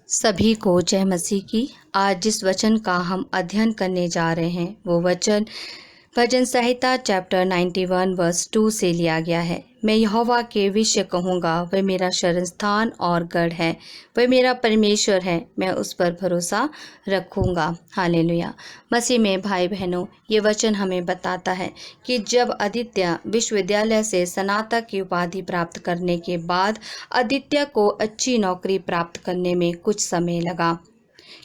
सभी को जय मसीह की। आज जिस वचन का हम अध्ययन करने जा रहे हैं वो वचन भजन संहिता चैप्टर 91 वर्स 2 से लिया गया है। मैं यहोवा के विषय कहूँगा, वह मेरा शरण स्थान और गढ़ है, वह मेरा परमेश्वर है, मैं उस पर भरोसा रखूँगा। हालेलुया। मसीह में भाई बहनों, ये वचन हमें बताता है कि जब आदित्य विश्वविद्यालय से स्नातक की उपाधि प्राप्त करने के बाद आदित्य को अच्छी नौकरी प्राप्त करने में कुछ समय लगा,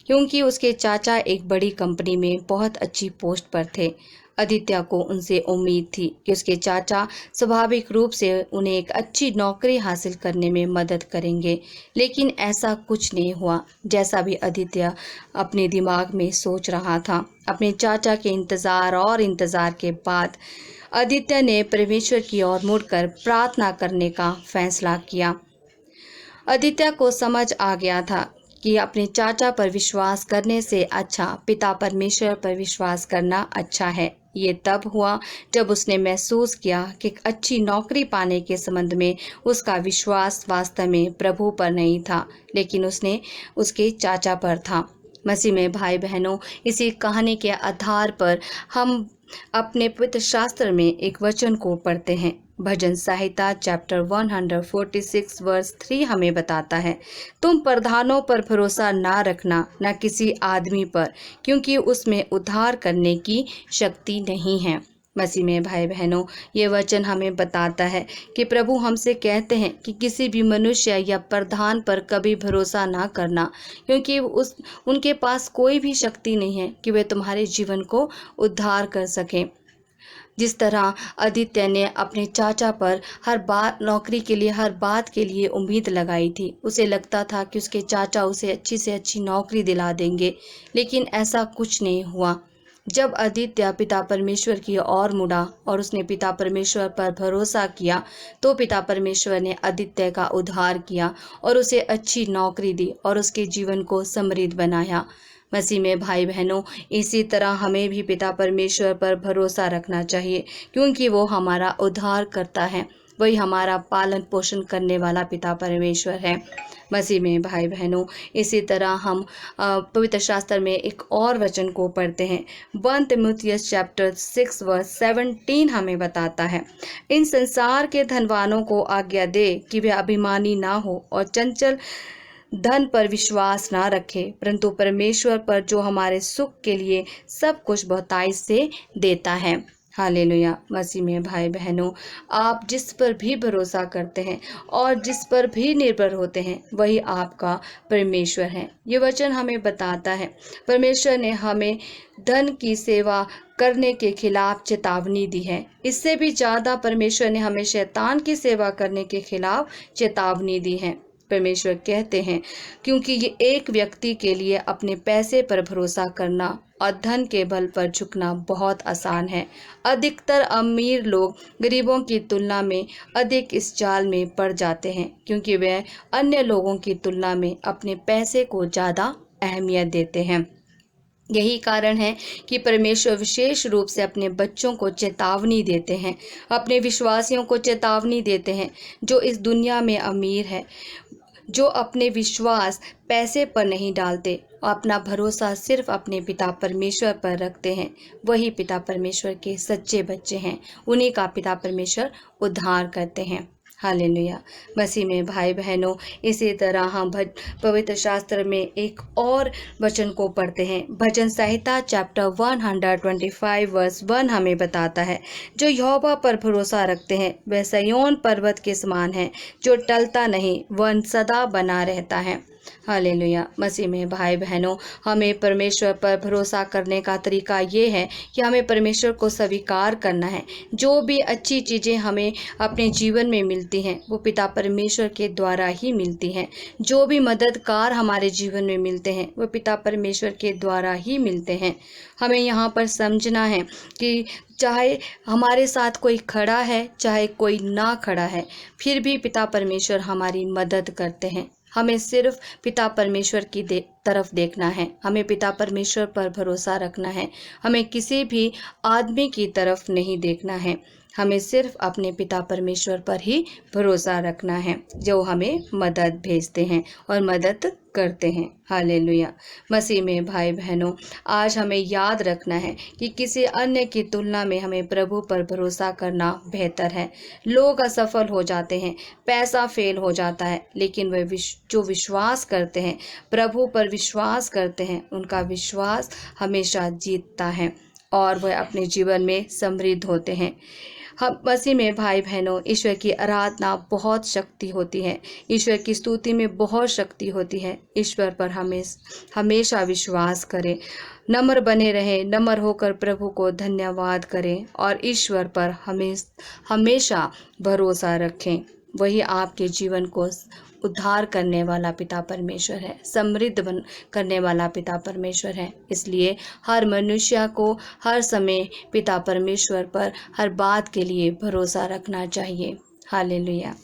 क्योंकि उसके चाचा एक बड़ी कंपनी में बहुत अच्छी पोस्ट पर थे। आदित्य को उनसे उम्मीद थी कि उसके चाचा स्वाभाविक रूप से उन्हें एक अच्छी नौकरी हासिल करने में मदद करेंगे, लेकिन ऐसा कुछ नहीं हुआ जैसा भी आदित्य अपने दिमाग में सोच रहा था। अपने चाचा के इंतज़ार के बाद आदित्य ने परमेश्वर की ओर मुड़कर प्रार्थना करने का फैसला किया। आदित्य को समझ आ गया था कि अपने चाचा पर विश्वास करने से अच्छा पिता परमेश्वर पर विश्वास करना अच्छा है। ये तब हुआ जब उसने महसूस किया कि एक अच्छी नौकरी पाने के संबंध में उसका विश्वास वास्तव में प्रभु पर नहीं था, लेकिन उसके चाचा पर था। मसीह में भाई बहनों, इसी कहानी के आधार पर हम अपने पवित्र शास्त्र में एक वचन को पढ़ते हैं। भजन संहिता चैप्टर 146 वर्स 3 हमें बताता है, तुम प्रधानों पर भरोसा ना रखना, न किसी आदमी पर, क्योंकि उसमें उद्धार करने की शक्ति नहीं है। मसीह में भाई बहनों, ये वचन हमें बताता है कि प्रभु हमसे कहते हैं कि किसी भी मनुष्य या प्रधान पर कभी भरोसा ना करना, क्योंकि उनके पास कोई भी शक्ति नहीं है कि वे तुम्हारे जीवन को उद्धार कर सकें। जिस तरह आदित्य ने अपने चाचा पर हर बात नौकरी के लिए हर बात के लिए उम्मीद लगाई थी, उसे लगता था कि उसके चाचा उसे अच्छी से अच्छी नौकरी दिला देंगे, लेकिन ऐसा कुछ नहीं हुआ। जब आदित्य पिता परमेश्वर की ओर मुड़ा और उसने पिता परमेश्वर पर भरोसा किया, तो पिता परमेश्वर ने आदित्य का उद्धार किया और उसे अच्छी नौकरी दी और उसके जीवन को समृद्ध बनाया। मसीह में भाई बहनों, इसी तरह हमें भी पिता परमेश्वर पर भरोसा रखना चाहिए, क्योंकि वो हमारा उद्धार करता है, वही हमारा पालन पोषण करने वाला पिता परमेश्वर है। मसीह में भाई बहनों, इसी तरह हम पवित्र शास्त्र में एक और वचन को पढ़ते हैं। 1 तिमुथियुस चैप्टर 6 वर्स 17 हमें बताता है, इन संसार के धनवानों को आज्ञा दे कि वे अभिमानी ना हो और चंचल धन पर विश्वास ना रखे, परंतु परमेश्वर पर जो हमारे सुख के लिए सब कुछ बहुतायत से देता है। हालेलुया। मसीह में भाई बहनों, आप जिस पर भी भरोसा करते हैं और जिस पर भी निर्भर होते हैं, वही आपका परमेश्वर है। ये वचन हमें बताता है, परमेश्वर ने हमें धन की सेवा करने के खिलाफ चेतावनी दी है। इससे भी ज़्यादा परमेश्वर ने हमें शैतान की सेवा करने के खिलाफ चेतावनी दी है। परमेश्वर कहते हैं, क्योंकि ये एक व्यक्ति के लिए अपने पैसे पर भरोसा करना और धन के बल पर झुकना बहुत आसान है। अधिकतर अमीर लोग गरीबों की तुलना में अधिक इस जाल में पड़ जाते हैं, क्योंकि वे अन्य लोगों की तुलना में अपने पैसे को ज़्यादा अहमियत देते हैं। यही कारण है कि परमेश्वर विशेष रूप से अपने बच्चों को चेतावनी देते हैं, अपने विश्वासियों को चेतावनी देते हैं जो इस दुनिया में अमीर है, जो अपने विश्वास पैसे पर नहीं डालते, अपना भरोसा सिर्फ अपने पिता परमेश्वर पर रखते हैं। वही पिता परमेश्वर के सच्चे बच्चे हैं, उन्हीं का पिता परमेश्वर उद्धार करते हैं। हालेलुया। मसीह में भाई बहनों, इसी तरह हम पवित्र शास्त्र में एक और वचन को पढ़ते हैं। भजन संहिता चैप्टर 125 वर्स 1 हमें बताता है, जो यहोवा पर भरोसा रखते हैं वह सिय्योन पर्वत के समान है, जो टलता नहीं, वह सदा बना रहता है। हालेलुया। मसीह में भाई बहनों, हमें परमेश्वर पर भरोसा करने का तरीका ये है कि हमें परमेश्वर को स्वीकार करना है। जो भी अच्छी चीज़ें हमें अपने जीवन में मिलती हैं, वो पिता परमेश्वर के द्वारा ही मिलती हैं। जो भी मददगार हमारे जीवन में मिलते हैं, वो पिता परमेश्वर के द्वारा ही मिलते हैं। हमें यहाँ पर समझना है कि चाहे हमारे साथ कोई खड़ा है, चाहे कोई ना खड़ा है, फिर भी पिता परमेश्वर हमारी मदद करते हैं। हमें सिर्फ पिता परमेश्वर की तरफ देखना है, हमें पिता परमेश्वर पर भरोसा रखना है, हमें किसी भी आदमी की तरफ नहीं देखना है, हमें सिर्फ अपने पिता परमेश्वर पर ही भरोसा रखना है जो हमें मदद भेजते हैं और मदद करते हैं। हालेलुया। मसीह में भाई बहनों, आज हमें याद रखना है कि किसी अन्य की तुलना में हमें प्रभु पर भरोसा करना बेहतर है। लोग असफल हो जाते हैं, पैसा फेल हो जाता है, लेकिन वे जो विश्वास करते हैं, प्रभु पर विश्वास करते हैं, उनका विश्वास हमेशा जीतता है और वह अपने जीवन में समृद्ध होते हैं। हम मसीह में भाई बहनों, ईश्वर की आराधना बहुत शक्ति होती है, ईश्वर की स्तुति में बहुत शक्ति होती है। ईश्वर पर हमेशा विश्वास करें, नम्र बने रहें, नम्र होकर प्रभु को धन्यवाद करें और ईश्वर पर हमेशा भरोसा रखें। वही आपके जीवन को उद्धार करने वाला पिता परमेश्वर है, समृद्ध करने वाला पिता परमेश्वर है। इसलिए हर मनुष्य को हर समय पिता परमेश्वर पर हर बात के लिए भरोसा रखना चाहिए। हालेलुया।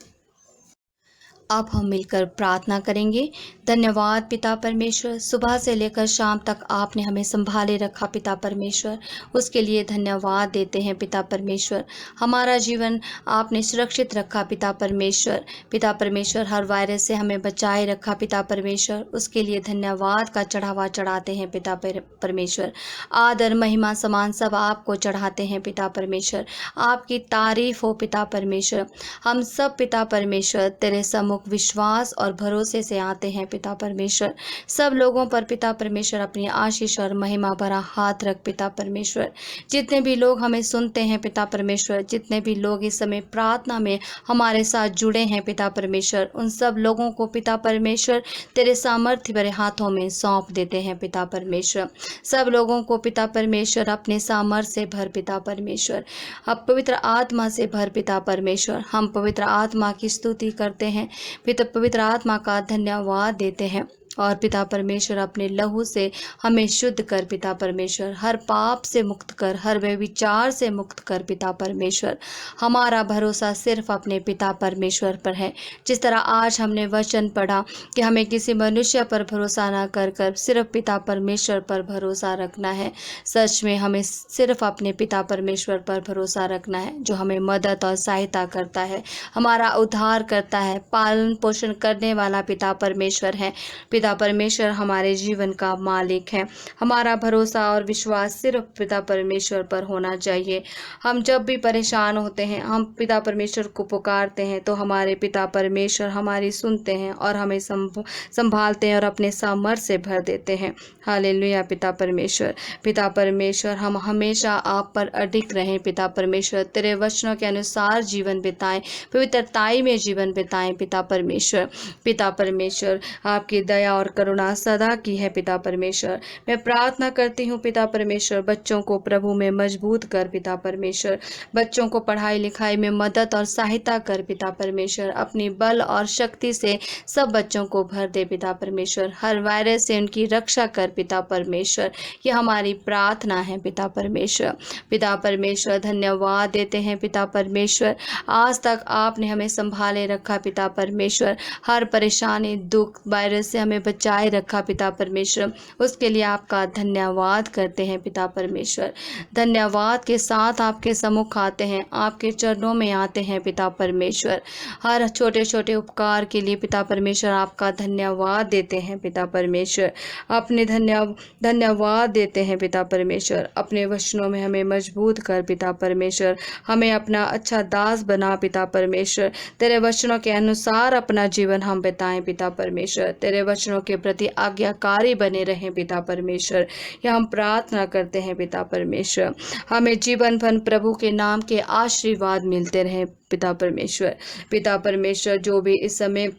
अब हम मिलकर प्रार्थना करेंगे। धन्यवाद पिता परमेश्वर, सुबह से लेकर शाम तक आपने हमें संभाले रखा पिता परमेश्वर, उसके लिए धन्यवाद देते हैं पिता परमेश्वर। हमारा जीवन आपने सुरक्षित रखा पिता परमेश्वर। पिता परमेश्वर, हर वायरस से हमें बचाए रखा पिता परमेश्वर, उसके लिए धन्यवाद का चढ़ावा चढ़ाते हैं पिता परमेश्वर। आदर महिमा समान सब आपको चढ़ाते हैं पिता परमेश्वर। आपकी तारीफ हो पिता परमेश्वर। हम सब पिता परमेश्वर तेरे सम्मुख विश्वास और भरोसे से आते हैं पिता परमेश्वर। सब लोगों पर पिता परमेश्वर अपनी आशीष और महिमा भरा हाथ रख पिता परमेश्वर। जितने भी लोग हमें सुनते हैं पिता परमेश्वर, जितने भी लोग इस समय प्रार्थना में हमारे साथ जुड़े हैं पिता परमेश्वर, उन सब लोगों को पिता परमेश्वर तेरे सामर्थ्य भरे हाथों में सौंप देते हैं पिता परमेश्वर। सब लोगों को पिता परमेश्वर अपने सामर्थ्य से भर पिता परमेश्वर, अब पवित्र आत्मा से भर पिता परमेश्वर। हम पवित्र आत्मा की स्तुति करते हैं, पिता पवित्र आत्मा का धन्यवाद देते हैं और पिता परमेश्वर अपने लहू से हमें शुद्ध कर पिता परमेश्वर, हर पाप से मुक्त कर, हर व्यभिचार से मुक्त कर पिता परमेश्वर। हमारा भरोसा सिर्फ अपने पिता परमेश्वर पर है। जिस तरह आज हमने वचन पढ़ा कि हमें किसी मनुष्य पर भरोसा ना कर कर सिर्फ पिता परमेश्वर पर भरोसा रखना है। सच में हमें सिर्फ अपने पिता परमेश्वर पर भरोसा रखना है जो हमें मदद और सहायता करता है, हमारा उद्धार करता है, पालन पोषण करने वाला पिता परमेश्वर है। पिता परमेश्वर हमारे जीवन का मालिक है। हमारा भरोसा और विश्वास सिर्फ पिता परमेश्वर पर होना चाहिए। हम जब भी परेशान होते हैं, हम पिता परमेश्वर को पुकारते हैं तो हमारे पिता परमेश्वर हमारी सुनते हैं और हमें संभालते हैं और अपने सामर्थ्य से भर देते हैं। हालेलुया पिता परमेश्वर। पिता परमेश्वर, हम हमेशा आप पर अडिग रहें पिता परमेश्वर, तेरे वचनों के अनुसार जीवन बिताएं, पवित्रताई में जीवन बिताएं पिता परमेश्वर। पिता परमेश्वर, आपकी दया और करुणा सदा की है पिता परमेश्वर। मैं प्रार्थना करती हूँ पिता परमेश्वर, बच्चों को प्रभु में मजबूत कर पिता परमेश्वर, बच्चों को पढ़ाई लिखाई में मदद और सहायता कर पिता परमेश्वर। अपनी बल और शक्ति से सब बच्चों को भर दे पिता परमेश्वर। हर वायरस से उनकी रक्षा कर पिता परमेश्वर। ये हमारी प्रार्थना है पिता परमेश्वर। पिता परमेश्वर, धन्यवाद देते हैं पिता परमेश्वर, आज तक आपने हमें संभाले रखा पिता परमेश्वर। हर परेशानी, दुख, वायरस से हमें बचाए रखा पिता परमेश्वर, उसके लिए आपका धन्यवाद करते हैं पिता परमेश्वर। धन्यवाद के साथ आपके सम्मुख आते हैं, आपके चरणों में आते हैं पिता परमेश्वर। हर छोटे छोटे उपकार के लिए पिता परमेश्वर आपका धन्यवाद देते हैं पिता परमेश्वर। अपने धन्यवाद देते हैं पिता परमेश्वर। अपने वचनों में हमें मजबूत कर पिता परमेश्वर, हमें अपना अच्छा दास बना पिता परमेश्वर। तेरे वचनों के अनुसार अपना जीवन हम बिताएं पिता परमेश्वर, तेरे वचनों के प्रति आज्ञाकारी बने रहें पिता परमेश्वर। यह हम प्रार्थना करते हैं पिता परमेश्वर। हमें जीवन भर प्रभु के नाम के आशीर्वाद मिलते रहें पिता परमेश्वर। पिता परमेश्वर, जो भी इस समय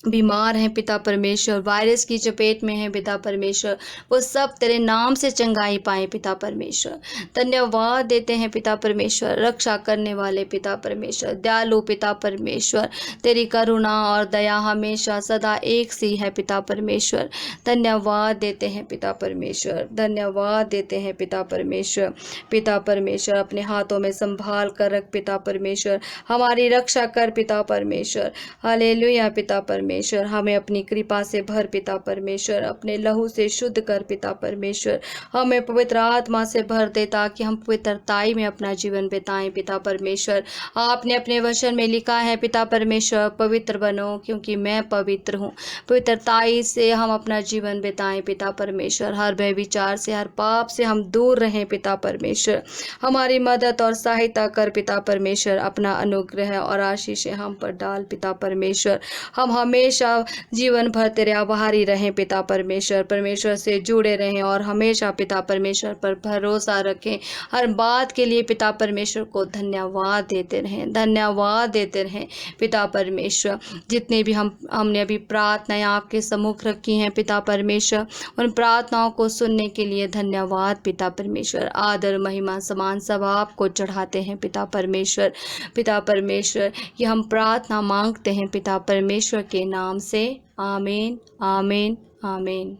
बीमार हैं पिता परमेश्वर, वायरस की चपेट में हैं पिता परमेश्वर, वो सब तेरे नाम से चंगाई पाएं पिता परमेश्वर। धन्यवाद देते हैं पिता परमेश्वर, रक्षा करने वाले पिता परमेश्वर, दयालु पिता परमेश्वर, तेरी करुणा और दया हमेशा सदा एक सी है पिता परमेश्वर। धन्यवाद देते हैं पिता परमेश्वर, धन्यवाद देते हैं पिता परमेश्वर। पिता परमेश्वर, अपने हाथों में संभाल कर रख पिता परमेश्वर, हमारी रक्षा कर पिता परमेश्वर। हालेलुया पिता परमेश्वर। परमेश्वर। हमें अपनी कृपा से भर पिता परमेश्वर, अपने लहू से शुद्ध कर पिता परमेश्वर। हमें पवित्र आत्मा से भर दे ताकि हम पवित्रताई में अपना जीवन बिताएं पिता परमेश्वर। आपने अपने वचन में लिखा है पिता परमेश्वर, पवित्र बनो क्योंकि मैं पवित्र हूँ। पवित्रताई से हम अपना जीवन बिताएं पिता परमेश्वर। हर भय विचार से, हर पाप से हम दूर रहें पिता परमेश्वर। हमारी मदद और सहायता कर पिता परमेश्वर। अपना अनुग्रह और आशीष हम पर डाल पिता परमेश्वर। हम हमेशा जीवन भर तेरे आभारी रहें पिता परमेश्वर। परमेश्वर से जुड़े रहें और हमेशा पिता परमेश्वर पर भरोसा रखें। हर बात के लिए पिता परमेश्वर को धन्यवाद देते रहें, धन्यवाद देते रहें पिता परमेश्वर। जितने भी हमने अभी प्रार्थनाएं आपके सम्मुख रखी हैं पिता परमेश्वर, उन प्रार्थनाओं को सुनने के लिए धन्यवाद पिता परमेश्वर। आदर महिमा समान सब आपको चढ़ाते हैं पिता परमेश्वर। पिता परमेश्वर, ये हम प्रार्थना मांगते हैं पिता परमेश्वर के नाम से। आमीन, आमीन, आमीन।